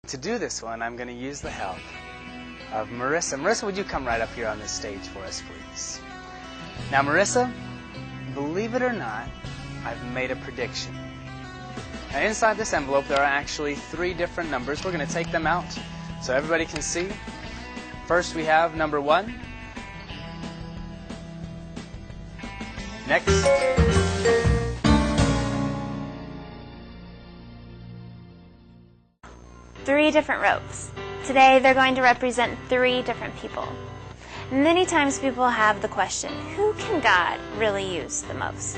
To do this one, I'm going to use the help of Marissa. Marissa, would you come right up here on this stage for us, please? Now, Marissa, believe it or not, I've made a prediction. Now, inside this envelope, there are actually 3 different numbers. We're going to take them out so everybody can see. First, we have number 1. Next. Three different ropes. Today they're going to represent 3 different people. Many times people have the question, who can God really use the most?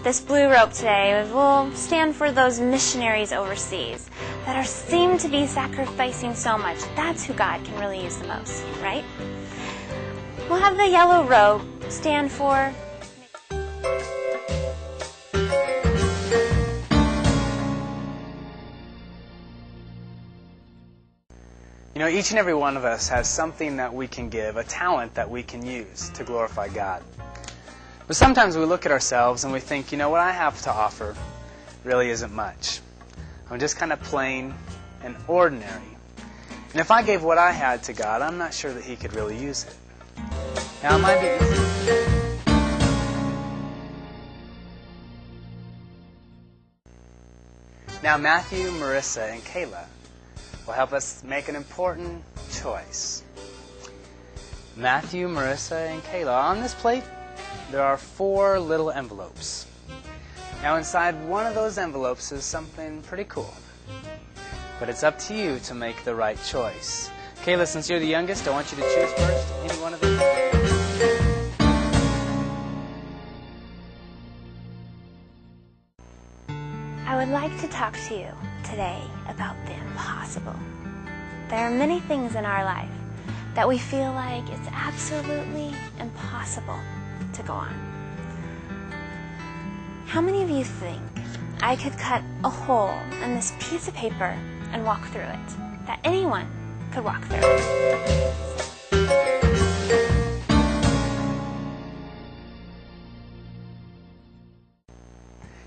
This blue rope today will stand for those missionaries overseas that seem to be sacrificing so much. That's who God can really use the most, right? We'll have the yellow rope stand for You know, each and every one of us has something that we can give, a talent that we can use to glorify God. But sometimes we look at ourselves and we think, you know, what I have to offer really isn't much. I'm just kind of plain and ordinary. And if I gave what I had to God, I'm not sure that He could really use it. Now, it might be easy. Now, Matthew, Marissa, and Kayla will help us make an important choice. Matthew, Marissa, and Kayla. On this plate, there are 4 little envelopes. Now, inside one of those envelopes is something pretty cool. But it's up to you to make the right choice. Kayla, since you're the youngest, I want you to choose first any one of these. I would like to talk to you today about the impossible. There are many things in our life that we feel like it's absolutely impossible to go on. How many of you think I could cut a hole in this piece of paper and walk through it? That anyone could walk through it?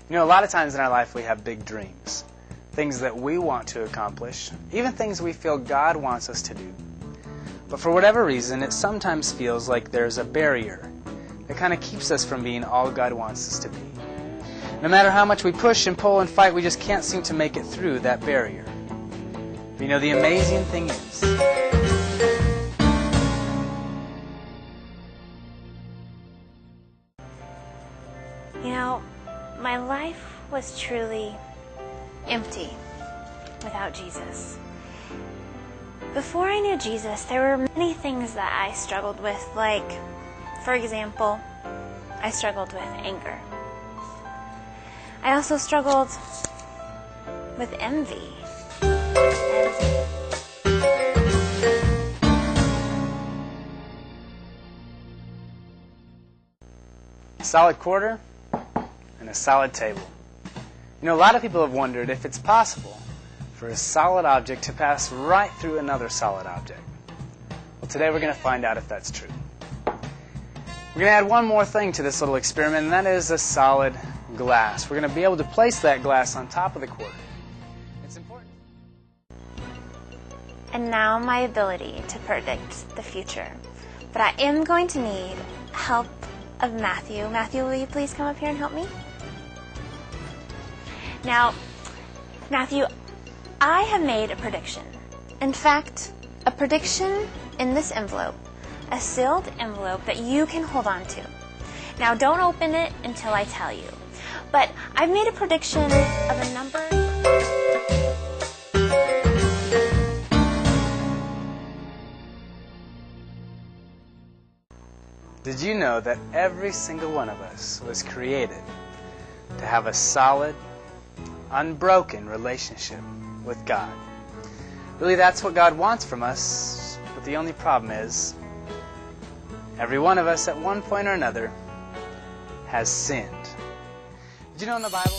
You know, a lot of times in our life we have big dreams. Things that we want to accomplish, even things we feel God wants us to do. But for whatever reason, it sometimes feels like there's a barrier that kind of keeps us from being all God wants us to be. No matter how much we push and pull and fight, we just can't seem to make it through that barrier. But you know, the amazing thing is, you know, my life was truly empty without Jesus. Before I knew Jesus, there were many things that I struggled with, like, for example, I struggled with anger. I also struggled with envy. a solid quarter and a solid table. You know, a lot of people have wondered if it's possible for a solid object to pass right through another solid object. Well, today we're going to find out if that's true. We're going to add one more thing to this little experiment, and that is a solid glass. We're going to be able to place that glass on top of the quarter. It's important. And now my ability to predict the future. But I am going to need help of Matthew. Matthew, will you please come up here and help me? Now, Matthew, I have made a prediction. In fact, a prediction in this envelope, a sealed envelope that you can hold on to. Now, don't open it until I tell you. But I've made a prediction of a number. Did you know that every single one of us was created to have a solid, unbroken relationship with God? Really, that's what God wants from us, but the only problem is every one of us at one point or another has sinned. Did you know in the Bible